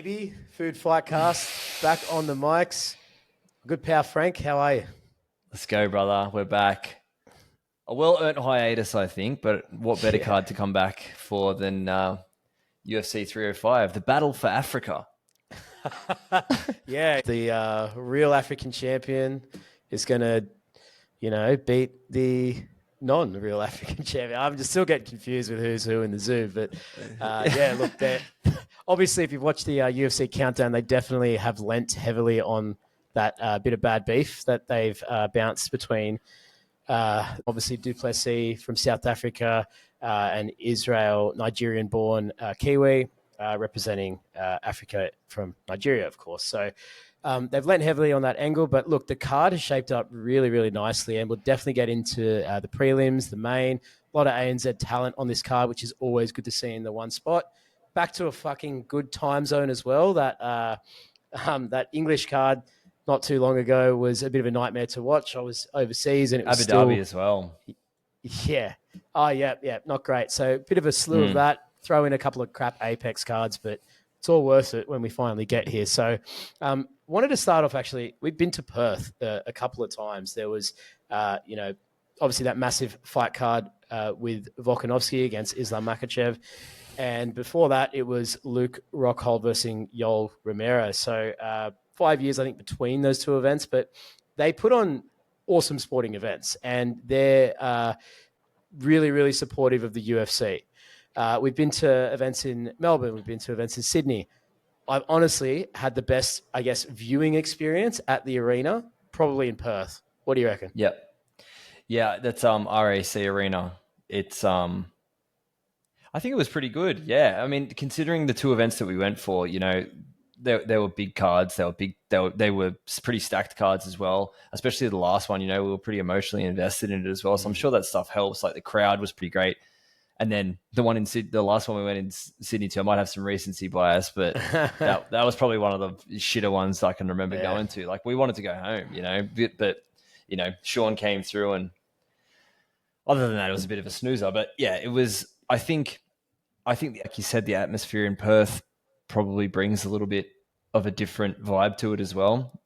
baby. Food Fight Cast back on the mics. Good pal, Frank. How are you? Let's go, brother. We're back. A well-earned hiatus, I think, but what better Yeah. card to come back for than UFC 305, the Battle for Africa. Yeah, the real African champion is going to, beat the non-real African champion. I'm just still getting confused with who's who in the zoo, but yeah, look, obviously if you've watched the UFC countdown, they definitely have lent heavily on that bit of bad beef that they've bounced between obviously Duplessis from South Africa and Israel, Nigerian-born Kiwi, representing Africa from Nigeria, of course. So they've lent heavily on that angle. But look, the card has shaped up really, really nicely, and we'll definitely get into the prelims, the main. A lot of ANZ talent on this card, which is always good to see in the one spot. Back to a fucking good time zone as well. That English card not too long ago was a bit of a nightmare to watch. I was overseas and it was Abu still Dhabi as well. yeah. Oh, yeah, not great. So a bit of a slew of that. Throw in a couple of crap Apex cards, but it's all worth it when we finally get here. So wanted to start off, actually, we've been to Perth a couple of times. There was, obviously that massive fight card with Volkanovski against Islam Makhachev. And before that, it was Luke Rockhold versus Yoel Romero. So 5 years, I think, between those two events. But they put on awesome sporting events, and they're really, really supportive of the UFC. We've been to events in Melbourne. We've been to events in Sydney. I've honestly had the best, I guess, viewing experience at the arena, probably in Perth. What do you reckon? Yep. Yeah, that's RAC Arena. It's I think it was pretty good. Yeah, I mean, considering the two events that we went for, they were big cards. They were pretty stacked cards as well. Especially the last one. We were pretty emotionally invested in it as well. So I'm sure that stuff helps. Like the crowd was pretty great. And then the last one we went in Sydney to, I might have some recency bias, but that was probably one of the shitter ones I can remember going to. Like we wanted to go home, but Sean came through, and other than that, it was a bit of a snoozer. But yeah, it was. I think, like you said, the atmosphere in Perth probably brings a little bit of a different vibe to it as well.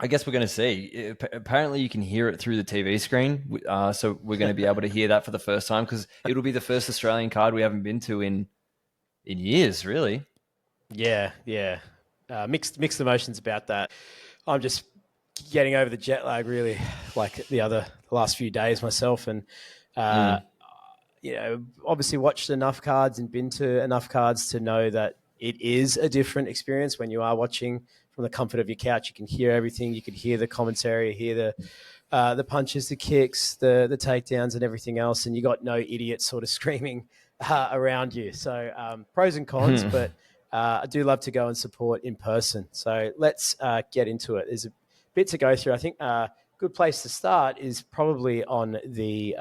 I guess we're going to see. Apparently, you can hear it through the TV screen, so we're going to be able to hear that for the first time because it'll be the first Australian card we haven't been to in years, really. Yeah. Mixed emotions about that. I'm just getting over the jet lag, really, like the last few days myself, and obviously watched enough cards and been to enough cards to know that it is a different experience when you are watching from the comfort of your couch. You can hear everything. You can hear the commentary, hear the punches, the kicks, the takedowns, and everything else. And you got no idiots sort of screaming around you. So pros and cons, but I do love to go and support in person. So let's get into it. There's a bit to go through. I think a good place to start is probably on the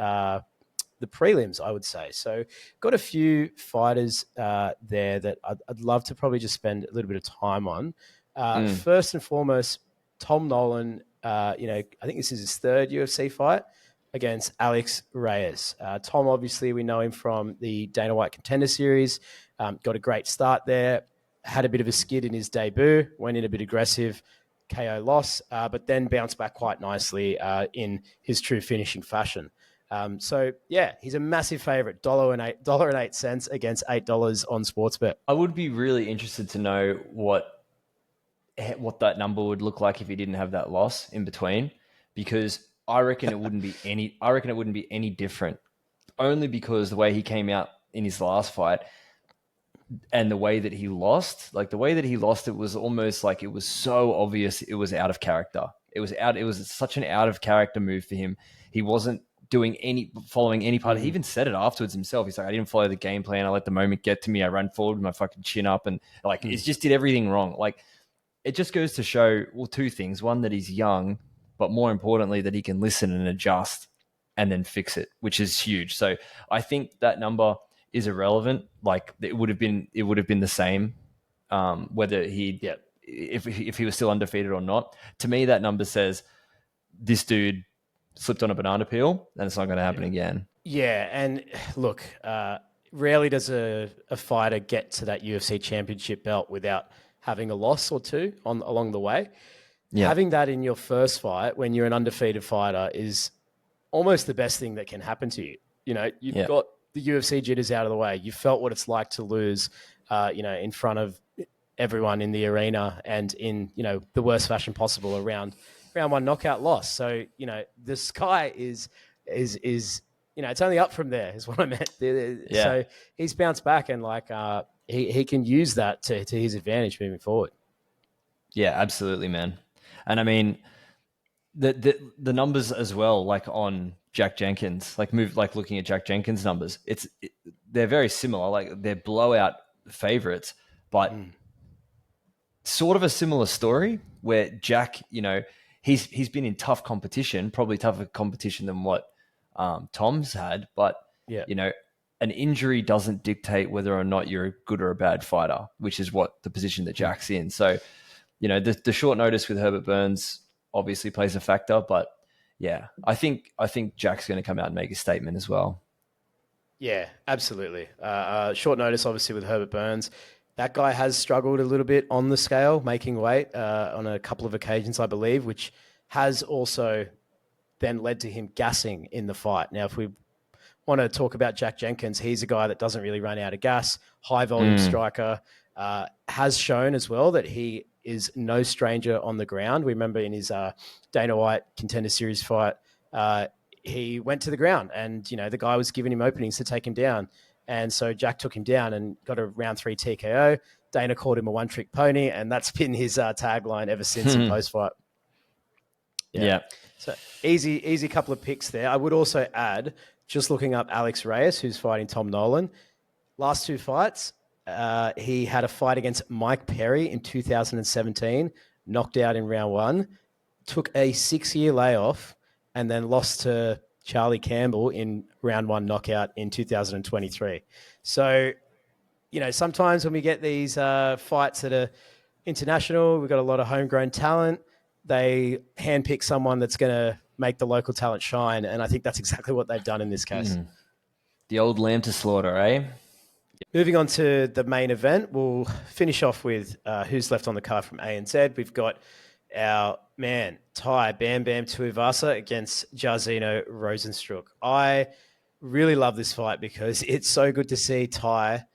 prelims, I would say. So got a few fighters there that I'd love to probably just spend a little bit of time on. First and foremost, Tom Nolan, I think this is his third UFC fight against Alex Reyes. Tom, obviously, we know him from the Dana White Contender Series. Got a great start there. Had a bit of a skid in his debut, went in a bit aggressive, KO loss, but then bounced back quite nicely in his true finishing fashion. So yeah, he's a massive favorite. $1.08 against $8 on Sportsbet. I would be really interested to know what that number would look like if he didn't have that loss in between, because I reckon it wouldn't be any different, only because the way he came out in his last fight and the way that he lost, it was almost like it was so obvious it was out of character. It was such an out of character move for him. He wasn't following any part. He even said it afterwards himself. He's like, I didn't follow the game plan. I let the moment get to me. I ran forward with my fucking chin up, and it just did everything wrong. Like, it just goes to show, well, two things. One, that he's young, but more importantly, that he can listen and adjust and then fix it, which is huge. So I think that number is irrelevant. Like, it would have been the same whether if he was still undefeated or not. To me, that number says this dude slipped on a banana peel and it's not going to happen again. Yeah, and look, rarely does a fighter get to that UFC championship belt without having a loss or two along the way. Yeah. Having that in your first fight when you're an undefeated fighter is almost the best thing that can happen to you. You know, you've Yeah. got the UFC jitters out of the way. You felt what it's like to lose, in front of everyone in the arena and in, the worst fashion possible, around round one knockout loss. So, the sky is it's only up from there is what I meant. Yeah. So he's bounced back, and he can use that to his advantage moving forward. Yeah, absolutely, man. And I mean, the numbers as well, like on Jack Jenkins, looking at Jack Jenkins' numbers, they're very similar. Like they're blowout favorites, but sort of a similar story where Jack, he's been in tough competition, probably tougher competition than what Tom's had, but Yeah. An injury doesn't dictate whether or not you're a good or a bad fighter, which is what the position that Jack's in. So, the short notice with Herbert Burns obviously plays a factor, but yeah, I think Jack's going to come out and make a statement as well. Yeah, absolutely. Short notice, obviously, with Herbert Burns. That guy has struggled a little bit on the scale, making weight on a couple of occasions, I believe, which has also then led to him gassing in the fight. Now, if we want to talk about Jack Jenkins, he's a guy that doesn't really run out of gas, high volume striker, has shown as well that he is no stranger on the ground. We remember in his Dana White Contender Series fight, he went to the ground and, the guy was giving him openings to take him down. And so Jack took him down and got a round 3 TKO. Dana called him a one-trick pony, and that's been his tagline ever since in post-fight. Yeah. So easy couple of picks there. I would also add, just looking up Alex Reyes, who's fighting Tom Nolan. Last 2 fights, he had a fight against Mike Perry in 2017, knocked out in round 1, took a 6-year layoff, and then lost to Charlie Campbell in round 1 knockout in 2023. So, sometimes when we get these fights that are international, we've got a lot of homegrown talent. They handpick someone that's going to make the local talent shine. And I think that's exactly what they've done in this case. The old lamb to slaughter, eh? Moving on to the main event, we'll finish off with who's left on the card from ANZ. We've got our man, Tai Bam Bam Tuivasa against Jairzinho Rozenstruik. I really love this fight because it's so good to see Tai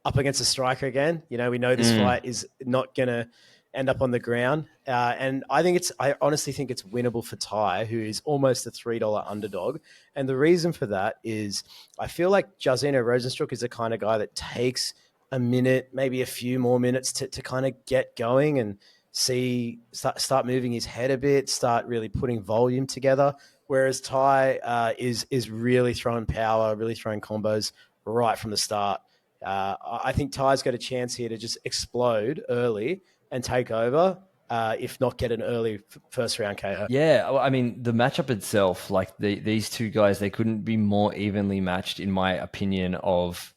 up against a striker again. We know this fight is not going to end up on the ground. And I honestly think it's winnable for Tai, who is almost a $3 underdog. And the reason for that is I feel like Jairzinho Rozenstruik is the kind of guy that takes a minute, maybe a few more minutes to kind of get going and start moving his head a bit, start really putting volume together. Whereas Tai is really throwing power, really throwing combos right from the start. I think Tai's got a chance here to just explode early and take over, if not get an early first round KO. Yeah, well, I mean, the matchup itself, like these two guys, they couldn't be more evenly matched, in my opinion, of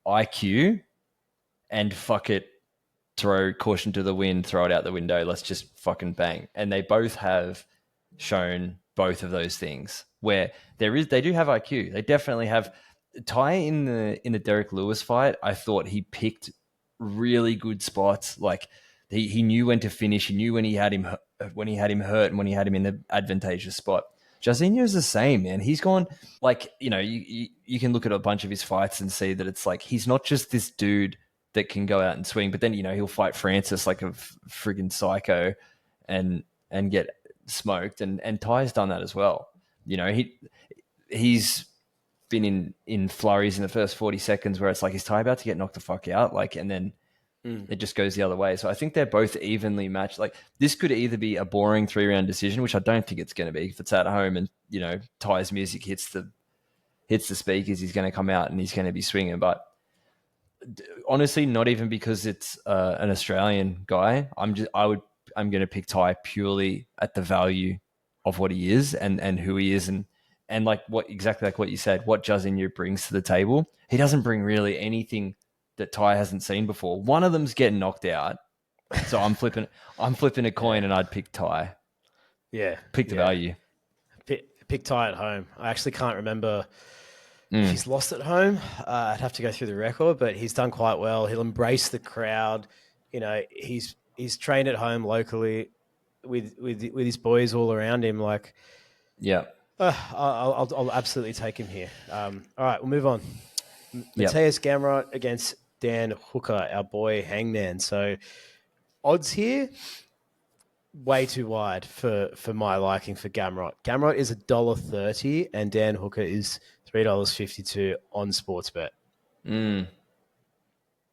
IQ and fuck it, throw caution to the wind, throw it out the window, let's just fucking bang. And they both have shown both of those things where they do have IQ. They definitely have. Tai in the Derek Lewis fight, I thought he picked really good spots. Like he knew when to finish. He knew when he had him hurt and when he had him in the advantageous spot. Jairzinho is the same, man. He's gone you can look at a bunch of his fights and see that it's like he's not just this dude that can go out and swing, but then he'll fight Francis like a friggin' psycho and get smoked. And Ty's done that as well. He's been in flurries in the first 40 seconds where it's like, is Ty about to get knocked the fuck out? And then it just goes the other way. So I think they're both evenly matched. Like this could either be a boring 3-round decision, which I don't think it's going to be. If it's at home and, Ty's music hits the speakers, he's going to come out and he's going to be swinging. But honestly, not even because it's an Australian guy. I'm going to pick Ty purely at the value of what he is and who he is and what you said, what Jairzinho brings to the table. He doesn't bring really anything that Ty hasn't seen before. One of them's getting knocked out, so I'm flipping a coin, and I'd pick Ty. Yeah, pick the value. Pick Ty at home. I actually can't remember If he's lost at home, I'd have to go through the record, but he's done quite well. He'll embrace the crowd. You know, he's trained at home locally with his boys all around him. Like, Yeah. I'll absolutely take him here. All right, we'll move on. Yep. Mateus Gamrot against Dan Hooker, our boy Hangman. So odds here, way too wide for my liking for Gamrot. Gamrot is $1.30 and Dan Hooker is $3.52 on Sportsbet.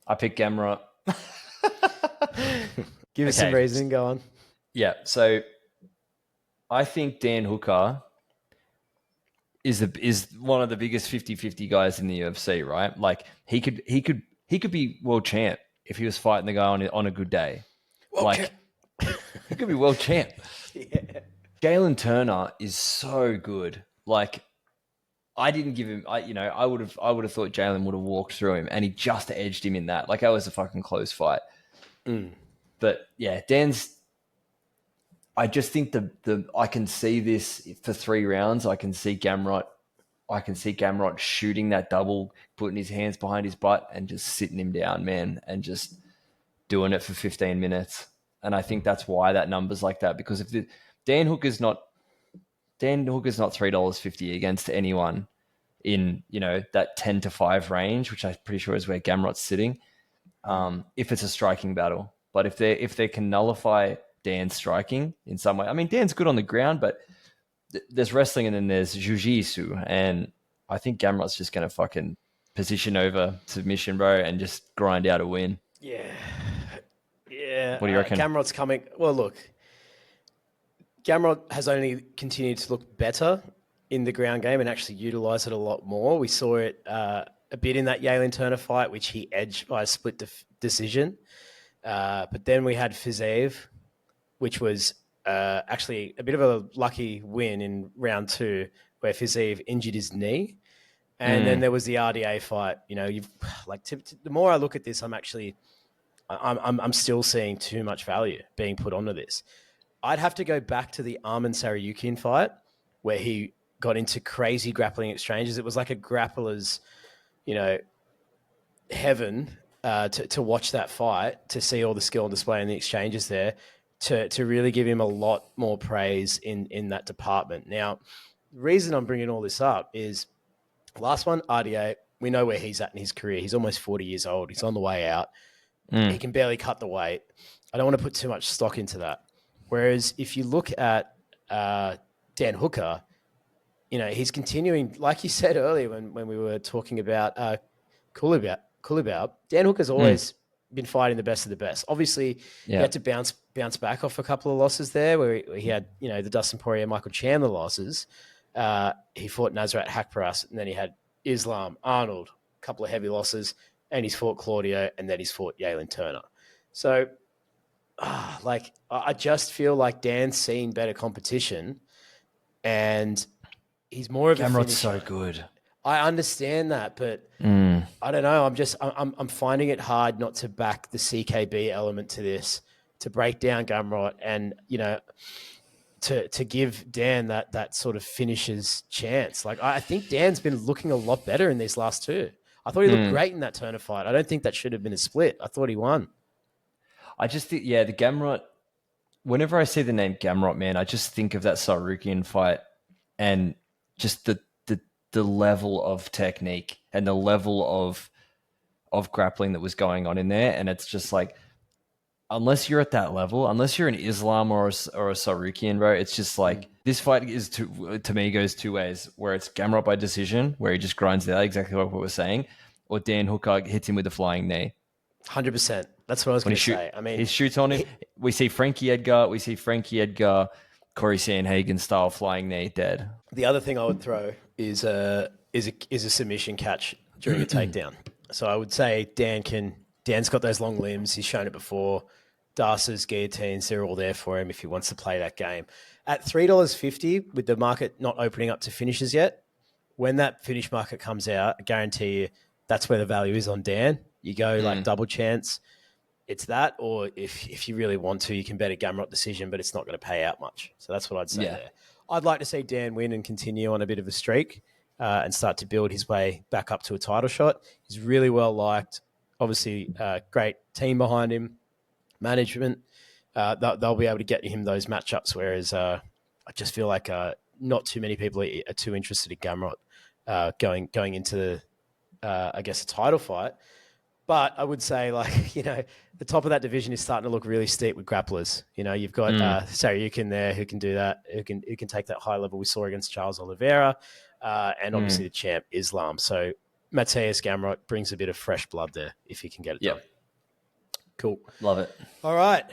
I picked Gamrot. Give us some reasoning. Go on. Yeah, so I think Dan Hooker is one of the biggest 50-50 guys in the UFC, right? Like he could be world champ if he was fighting the guy on a good day. He could be world champ. Yeah. Jalen Turner is so good. Like I didn't give him. I would have thought Jalen would have walked through him, and he just edged him in that. Like that was a fucking close fight. But yeah, Dan's. I just think I can see this for 3 rounds. I can see Gamrot shooting that double, putting his hands behind his butt and just sitting him down, man, and just doing it for 15 minutes. And I think that's why that number's like that, because if Dan Hooker's not $3.50 against anyone in, that 10-5 range, which I'm pretty sure is where Gamrot's sitting. If it's a striking battle, but if they can nullify Dan's striking in some way, I mean, Dan's good on the ground, but there's wrestling and then there's jiu-jitsu, and I think Gamrot's just going to fucking position over submission, bro, and just grind out a win. Yeah. What do you reckon? Gamrot's coming. Well, look, Gamrot has only continued to look better in the ground game and actually utilize it a lot more. We saw it a bit in that Jalen Turner fight, which he edged by a split decision. But then we had Fiziev, which was actually a bit of a lucky win in round 2, where Fiziev injured his knee. And then there was the RDA fight. The more I look at this, I'm still seeing too much value being put onto this. I'd have to go back to the Arman Saryukian fight, where he got into crazy grappling exchanges. It was like a grappler's, heaven to watch that fight, to see all the skill on display in the exchanges there, to really give him a lot more praise in that department. Now, the reason I'm bringing all this up is last one, RDA, we know where he's at in his career. He's almost 40 years old. He's on the way out. He can barely cut the weight. I don't want to put too much stock into that. Whereas if you look at Dan Hooker, he's continuing, like you said earlier when we were talking about Kulibao, Dan Hooker's always been fighting the best of the best. Obviously, he had to bounce back off a couple of losses there, where he had, the Dustin Poirier, Michael Chandler losses. He fought Nasrat Hakparas, and then he had Islam, Arnold, a couple of heavy losses, and he's fought Claudio, and then he's fought Jalen Turner. So, I just feel like Dan's seen better competition, and he's more of a Gamrot's finisher. so good. I understand that, but I don't know. I'm finding it hard not to back the CKB element to this, to break down Gamrot, and to give Dan that sort of finisher's chance. Like, I think Dan's been looking a lot better in these last 2. I thought he looked great in that Turner fight. I don't think that should have been a split. I thought he won. I just think, the Gamrot, whenever I see the name Gamrot, man, I just think of that Sarukian fight and just the level of technique and the level of grappling that was going on in there. And it's just like, unless you're at that level, unless you're an Islam or a Sarukian, bro, it's just like this fight is to me goes 2 ways, where it's Gamrot by decision, where he just grinds it out, exactly what we were saying, or Dan Hooker hits him with a flying knee. 100%. That's what I was going to say. I mean, he shoots on him. We see Frankie Edgar, Corey Sanhagen style flying knee, dead. The other thing I would throw is a submission catch during a takedown. So I would say Dan's got those long limbs. He's shown it before. Darce's guillotines, they're all there for him if he wants to play that game. At $3.50, with the market not opening up to finishes yet, when that finish market comes out, I guarantee you that's where the value is on Dan. You go like double chance. It's that, or if you really want to, you can bet a Gamrot decision, but it's not going to pay out much. So that's what I'd say there. I'd like to see Dan win and continue on a bit of a streak. and start to build his way back up to a title shot. He's really well liked. Obviously, great team behind him, management. They'll be able to get him those matchups, whereas I just feel like not too many people are too interested in Gamrot going into, I guess, a title fight. But I would say, like, the top of that division is starting to look really steep with grapplers. You've got Saryukin there who can do that, who can take that high level we saw against Charles Oliveira, and obviously the champ Islam. So Matthias Gamrot brings a bit of fresh blood there if he can get it done. Cool. Love it. All right.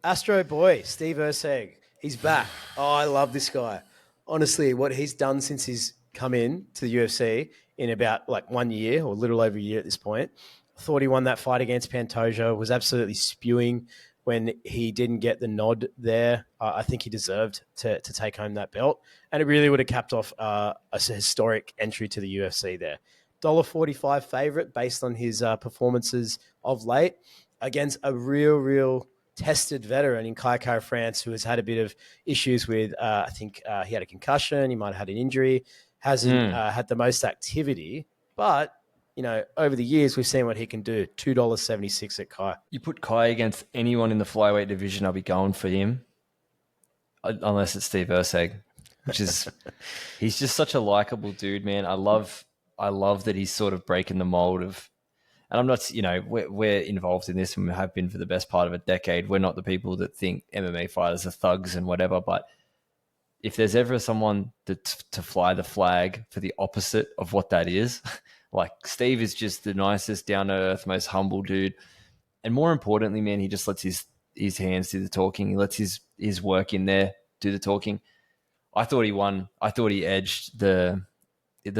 Astro boy, Steve Erceg. He's back. Oh, I love this guy. Honestly, what he's done since he's come in to the UFC in about like 1 year or a little over a year at this point. I thought he won that fight against Pantoja, was absolutely spewing when he didn't get the nod there. I think he deserved to take home that belt. And it really would have capped off a historic entry to the UFC there. $1.45 favorite based on his performances of late against a real tested veteran in Kai Kara France, who has had a bit of issues with, I think he had a concussion, he might have had an injury, hasn't had the most activity, but over the years, we've seen what he can do. $2.76 at Kai. You put Kai against anyone in the flyweight division, I'll be going for him, unless it's Steve Erceg, which is he's just such a likable dude, man. I love that he's sort of breaking the mold of. And I'm not, we're involved in this and we have been for the best part of a decade. We're not the people that think MMA fighters are thugs and whatever. But if there's ever someone to fly the flag for the opposite of what that is, like Steve is just the nicest, down-to-earth, most humble dude. And more importantly, man, he just lets his hands do the talking. He lets his work in there do the talking. I thought he won. I thought he edged the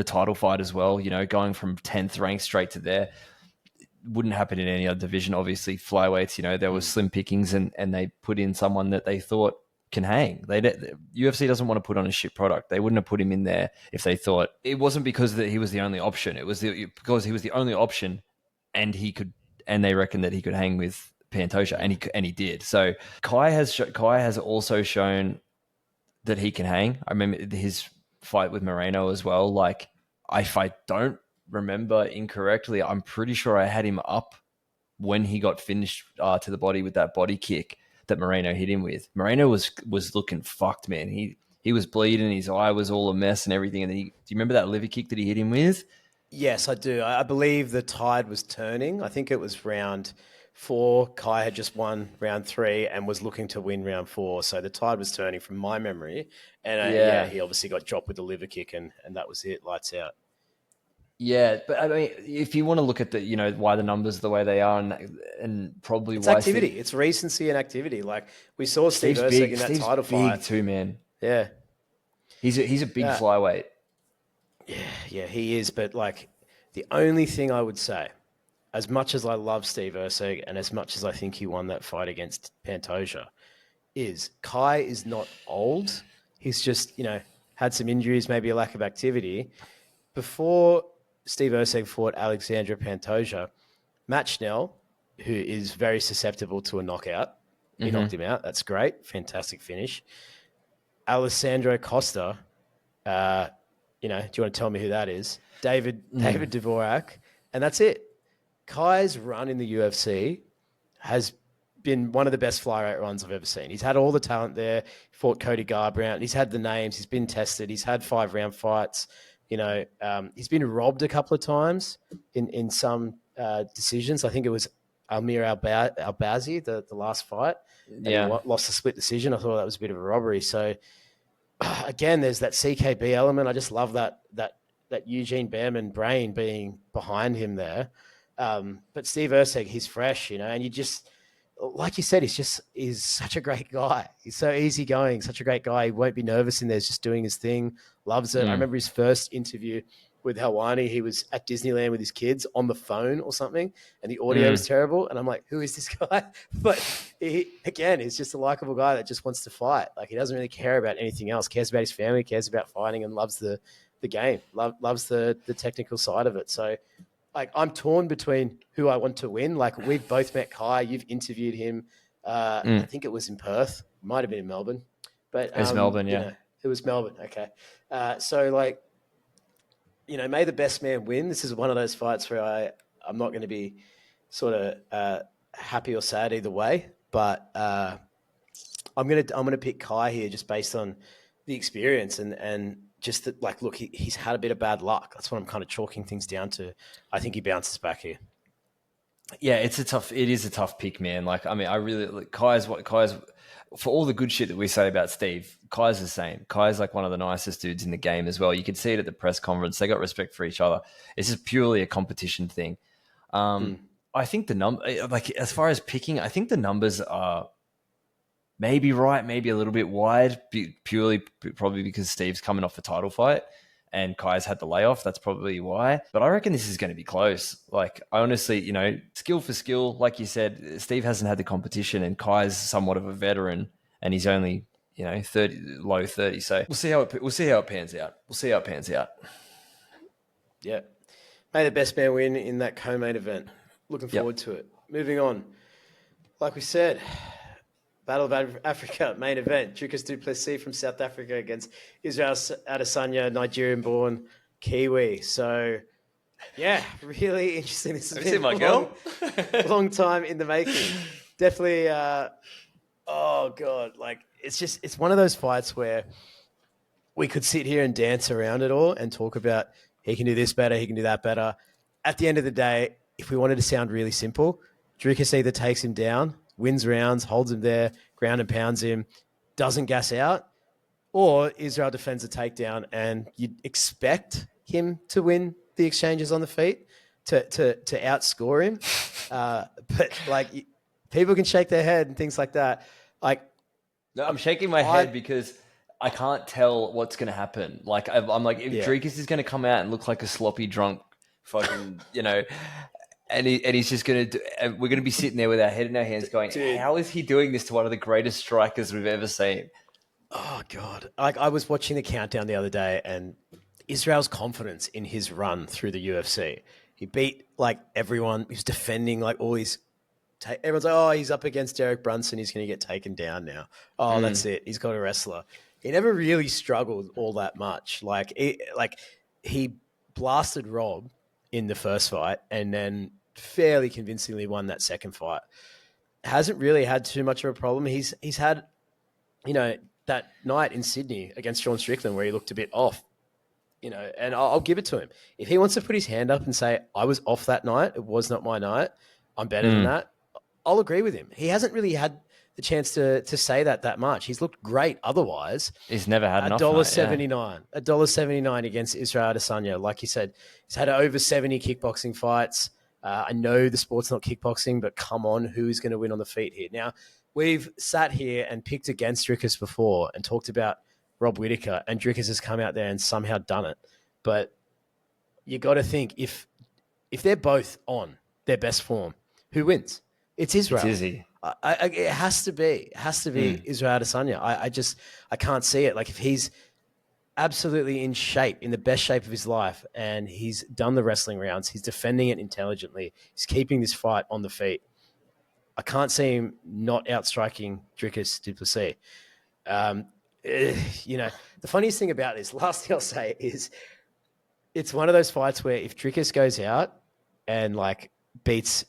title fight as well, going from 10th rank straight to there. Wouldn't happen in any other division. Obviously, flyweights, there was slim pickings and they put in someone that they thought can hang. UFC doesn't want to put on a shit product. They wouldn't have put him in there if they thought it wasn't because that he was the only option. It was because he was the only option, and they reckon that he could hang with Pantoja, and he did. So Kai has also shown that he can hang. I remember his fight with Moreno as well. Like, if I don't remember incorrectly, I'm pretty sure I had him up when he got finished to the body with that body kick that Moreno hit him with. Moreno was looking fucked, man. He was bleeding, his eye was all a mess and everything. And do you remember that liver kick that he hit him with? Yes, I do. I believe the tide was turning. I think it was round 4. Kai had just won round 3 and was looking to win round 4. So the tide was turning from my memory. And he obviously got dropped with the liver kick and that was it, lights out. Yeah, but I mean, if you want to look at the, why the numbers are the way they are, and probably it's why activity, it's recency and activity. Like we saw Steve Erceg in that title fight, big too, man. Yeah, he's a big flyweight. Yeah, he is. But like, the only thing I would say, as much as I love Steve Erceg and as much as I think he won that fight against Pantoja, is Kai is not old. He's just had some injuries, maybe a lack of activity. Before Steve Erceg fought Alexandra Pantoja, Matt Schnell, who is very susceptible to a knockout, he knocked him out. That's great. Fantastic finish. Alessandro Costa, do you want to tell me who that is? David Dvorak, and that's it. Kai's run in the UFC has been one of the best flyweight runs I've ever seen. He's had all the talent there. He fought Cody Garbrandt. He's had the names. He's been tested. He's had 5-round fights. He's been robbed a couple of times in some decisions. I think it was Amir Albazi, the last fight. He lost a split decision. I thought that was a bit of a robbery. So again, there's that CKB element. I just love that Eugene Behrman brain being behind him there. But Steve Erceg, he's fresh, and you just, like you said, he's such a great guy. He's so easygoing, such a great guy. He won't be nervous in there. He's just doing his thing. Loves it. I remember his first interview with Helwani. He was at Disneyland with his kids on the phone or something, and the audio was terrible. And I'm like, who is this guy? But he's just a likable guy that just wants to fight. Like, he doesn't really care about anything else. Cares about his family, cares about fighting, and loves the game. Loves the technical side of it. So, like, I'm torn between who I want to win. Like, we've both met Kai. You've interviewed him. I think it was in Perth. Might have been in Melbourne. But it was Melbourne, yeah. It was Melbourne. Okay. So, like, may the best man win. This is one of those fights where I'm not going to be sort of happy or sad either way, but I'm gonna pick Kai here just based on the experience and just that, like, look, he's had a bit of bad luck. That's what I'm kind of chalking things down to. I think he bounces back here. Yeah, it is a tough pick, man. Like, I mean, Kai's for all the good shit that we say about Steve, Kai's the same. Kai's like one of the nicest dudes in the game as well. You could see it at the press conference. They got respect for each other. It's just purely a competition thing. I think as far as picking, I think the numbers are maybe right, maybe a little bit wide, probably because Steve's coming off a title fight and Kai's had the layoff. That's probably why. But I reckon this is going to be close. Like, I honestly, skill for skill, like you said, Steve hasn't had the competition and Kai's somewhat of a veteran and he's only, 30, low 30. So we'll see how it pans out. Yeah. May the best man win in that co-main event. Looking forward to it. Moving on. Like we said, Battle of Africa main event. Dricus du Plessis from South Africa against Israel Adesanya, Nigerian-born Kiwi. So, yeah, really interesting. This has been a long time in the making. Definitely, oh, God. Like, it's one of those fights where we could sit here and dance around it all and talk about he can do this better, he can do that better. At the end of the day, if we wanted to sound really simple, Dricus either takes him down, wins rounds, holds him there, ground and pounds him, doesn't gas out, or Israel defends a takedown and you'd expect him to win the exchanges on the feet to outscore him. But like, people can shake their head and things like that. Like, no, I'm shaking my head because I can't tell what's going to happen. Like, I'm like, if Dricus is going to come out and look like a sloppy drunk fucking, and he's just going to we're going to be sitting there with our head in our hands going, dude, how is he doing this to one of the greatest strikers we've ever seen? Oh, God. Like, I was watching the countdown the other day and Israel's confidence in his run through the UFC. He beat, like, everyone. He was defending, like, all his... Everyone's like, oh, he's up against Derek Brunson. He's going to get taken down now. Oh, that's it. He's got a wrestler. He never really struggled all that much. Like, he blasted Rob in the first fight and then fairly convincingly won that second fight. Hasn't really had too much of a problem. He's had, that night in Sydney against Sean Strickland where he looked a bit off, and I'll give it to him. If he wants to put his hand up and say, I was off that night, it was not my night, I'm better than that, I'll agree with him. He hasn't really had the chance to say that much. He's looked great otherwise. He's never had enough. $1.79 against Israel Adesanya. Like you said, he's had over 70 kickboxing fights. I know the sport's not kickboxing, but come on, who is going to win on the feet here? Now, we've sat here and picked against Dricus before and talked about Rob Whittaker, and Dricus has come out there and somehow done it. But you got to think, if they're both on their best form, who wins? It's Israel. It's Izzy. It has to be. Israel Adesanya. I can't see it. Like, if he's absolutely in shape, in the best shape of his life, and he's done the wrestling rounds, he's defending it intelligently, he's keeping this fight on the feet, I can't see him not outstriking Dricus du Plessis. The funniest thing about this, last thing I'll say is, it's one of those fights where if Dricus goes out and like beats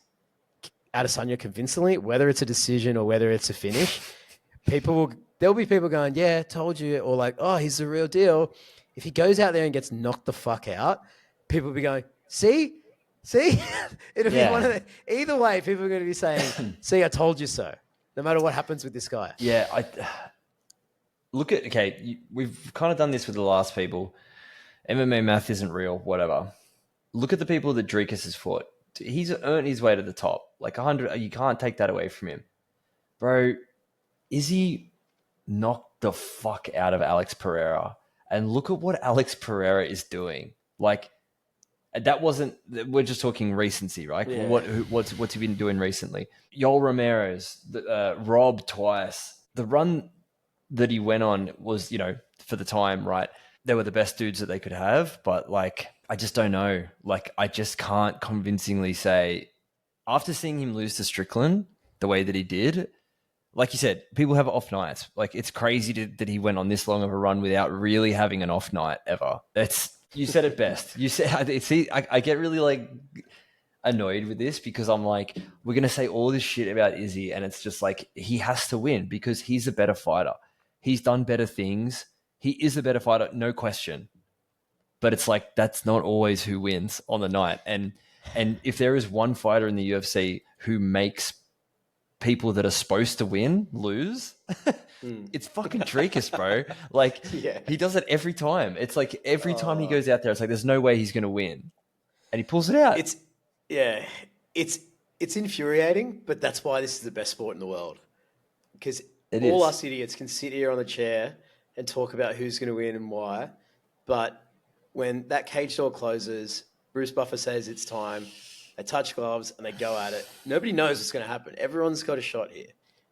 Adesanya convincingly, whether it's a decision or whether it's a finish, there'll be people going, yeah, told you, or like, oh, he's the real deal. If he goes out there and gets knocked the fuck out, people will be going, see? It'll be one of the, either way, people are going to be saying, see, I told you so, no matter what happens with this guy. Yeah, we've kind of done this with the last people. MMA math isn't real, whatever. Look at the people that Dricus has fought. He's earned his way to the top. Like 100, you can't take that away from him. Bro, Izzy knocked the fuck out of Alex Pereira. And look at what Alex Pereira is doing. Like, that wasn't, we're just talking recency, right? Yeah. What's he been doing recently? Yoel Romero's, Rob twice. The run that he went on was, for the time, right? They were the best dudes that they could have, but like, I just don't know. Like, I just can't convincingly say, after seeing him lose to Strickland the way that he did, like you said, people have off nights. Like, it's crazy that he went on this long of a run without really having an off night ever. You said it best. You said, see, I get really like annoyed with this because I'm like, we're going to say all this shit about Izzy, and it's just like, he has to win because he's a better fighter. He's done better things. He is a better fighter, no question. But it's like, that's not always who wins on the night. And if there is one fighter in the UFC who makes people that are supposed to win lose, it's fucking Drakus, bro. Like, Yeah. he does it every time. It's like every time he goes out there, it's like there's no way he's going to win, and he pulls it out. It's yeah, it's infuriating, but that's why this is the best sport in the world. Because It all is. us idiots can sit here on the chair and talk about who's going to win and why, but when that cage door closes, Bruce Buffer says it's time. They touch gloves and they go at it. Nobody knows what's going to happen. Everyone's got a shot here.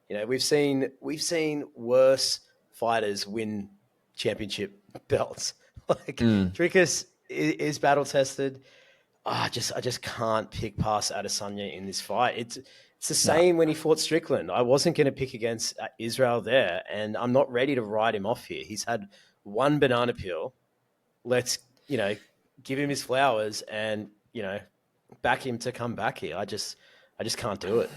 You know, we've seen worse fighters win championship belts. Like Dricus is battle tested. I just can't pick past Adesanya in this fight. It's the No. same when he fought Strickland. I wasn't going to pick against Israel there, and I'm not ready to write him off here. He's had one banana peel. Let's give him his flowers and back him to come back here. I just can't do it.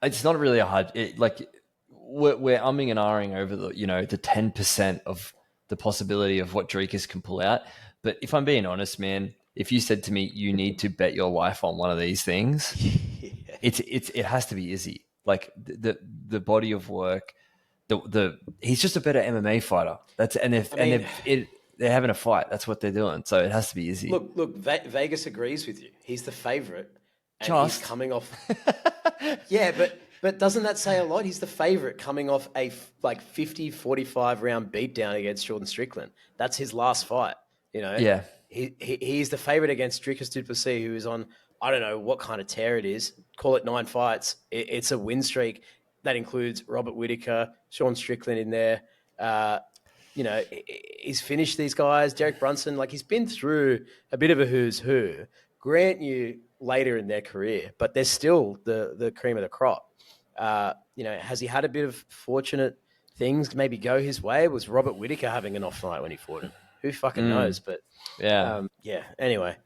It's not really a hard. We're umming and ahhing over the 10% of the possibility of what Drakus can pull out. But if I'm being honest, man, if you said to me you need to bet your life on one of these things, Yeah. it has to be Izzy. Like the body of work, he's just a better MMA fighter. They're having a fight. That's what they're doing. So it has to be Izzy. Look, Vegas agrees with you. He's the favorite, and he's Just coming off. Yeah, but doesn't that say a lot? He's the favorite coming off a 50-45 round beatdown against Jordan Strickland. That's his last fight. Yeah. He's the favorite against Dricus du Plessis, who is on, I don't know what kind of tear it is. Call it 9 fights. It's a win streak that includes Robert Whittaker, Sean Strickland in there. He's finished these guys. Derek Brunson, like he's been through a bit of a who's who. Grant you later in their career, but they're still the cream of the crop. Has he had a bit of fortunate things maybe go his way? Was Robert Whittaker having an off night when he fought him? Who fucking knows? But Yeah. Anyway,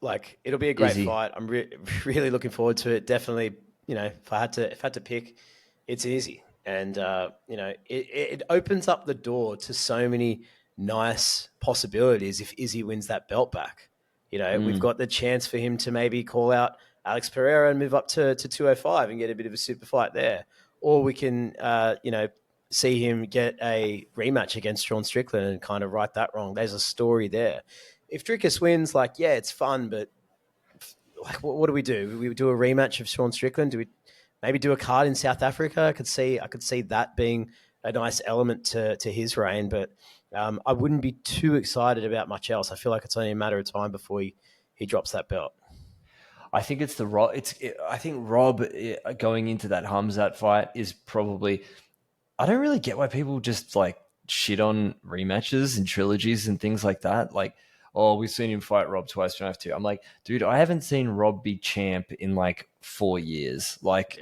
like it'll be a great Izzy. fight. I'm really looking forward to it. Definitely, if I had to pick, it's easy. And it opens up the door to so many nice possibilities if Izzy wins that belt back. We've got the chance for him to maybe call out Alex Pereira and move up to 205 and get a bit of a super fight there. Or we can, see him get a rematch against Sean Strickland and kind of right that wrong. There's a story there. If Dricus wins, it's fun, but what do we do? We do a rematch of Sean Strickland? Do we maybe do a card in South Africa? I could see that being a nice element to his reign, but I wouldn't be too excited about much else. I feel like it's only a matter of time before he drops that belt. I think it's the Rob. I think Rob going into that Hamzat fight is probably. I don't really get why people just like shit on rematches and trilogies and things like that. Like, oh, we've seen him fight Rob twice, we don't have to. I'm like, dude, I haven't seen Rob be champ in like 4 years. Like,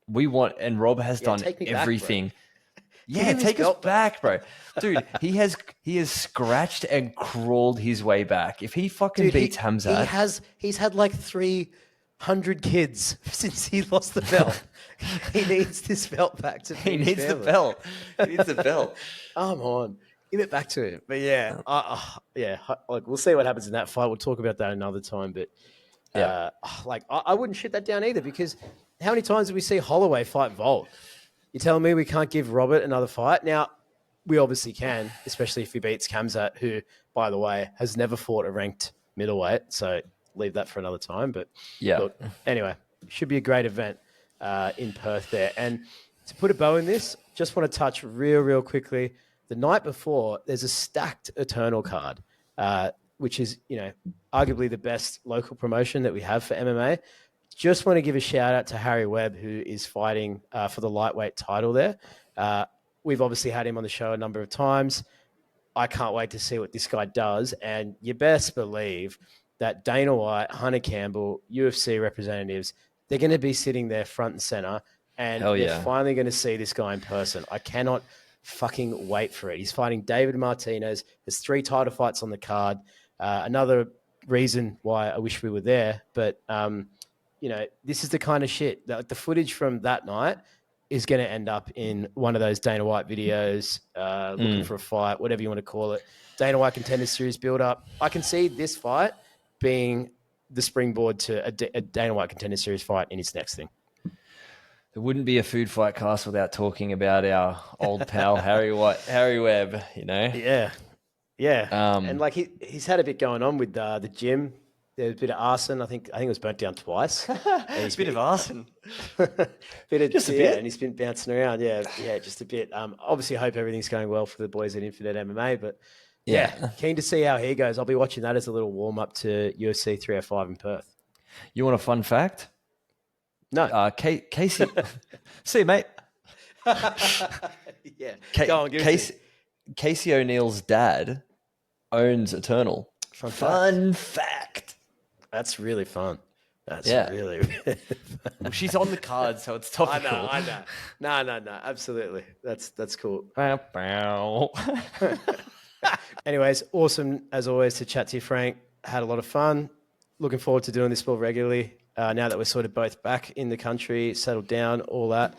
we want, and Rob has done take me everything. Back, yeah, take us back, bro. Dude, he has scratched and crawled his way back. If he fucking beats Hamzat, he's had like 300 kids since he lost the belt. He needs this belt back to he needs the belt. He needs the belt. Come on, give it back to him. But like we'll see what happens in that fight. We'll talk about that another time. But I wouldn't shit that down either, because how many times did we see Holloway fight Volt? You're telling me we can't give Robert another fight? Now, we obviously can, especially if he beats Khamzat, who, by the way, has never fought a ranked middleweight. So leave that for another time. But look, anyway, should be a great event in Perth there. And to put a bow in this, just want to touch real quickly. The night before, there's a stacked Eternal card, which is, arguably the best local promotion that we have for MMA. Just want to give a shout out to Harry Webb, who is fighting for the lightweight title there. We've obviously had him on the show a number of times. I can't wait to see what this guy does. And you best believe that Dana White, Hunter Campbell, UFC representatives, they're going to be sitting there front and center. And they're finally going to see this guy in person. I cannot fucking wait for it. He's fighting David Martinez. There's 3 title fights on the card. Another reason why I wish we were there, but this is the kind of shit that the footage from that night is going to end up in one of those Dana White videos, looking for a fight, whatever you want to call it. Dana White Contender Series build up. I can see this fight being the springboard to a Dana White Contender Series fight in his next thing. There wouldn't be a food fight cast without talking about our old pal Harry Webb. Yeah. And like he's had a bit going on with the gym. There's a bit of arson. I think it was burnt down twice. He's a bit of arson. Just a bit. And he's been bouncing around. Yeah, just a bit. Obviously, I hope everything's going well for the boys at Infinite MMA. But yeah, keen to see how he goes. I'll be watching that as a little warm up to UFC 305 in Perth. You want a fun fact? No. Casey. See you, mate. Yeah. Go on, Casey O'Neill's dad owns Eternal. Fun fact. That's really fun. That's really fun. Well, she's on the card, so it's topical. I know. No. Absolutely. That's cool. Anyways, awesome as always to chat to you, Frank. Had a lot of fun. Looking forward to doing this more regularly. Now that we're sort of both back in the country, settled down, all that.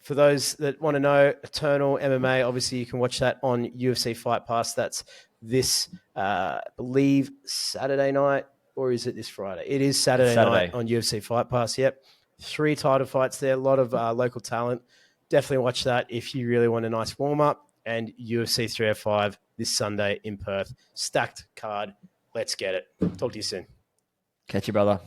For those that want to know, Eternal MMA, obviously you can watch that on UFC Fight Pass. That's this, I believe, Saturday night, or is it this Friday? It is Saturday night on UFC Fight Pass. Yep. 3 title fights there, a lot of local talent. Definitely watch that if you really want a nice warm-up. And UFC 305 this Sunday in Perth. Stacked card. Let's get it. Talk to you soon. Catch you, brother.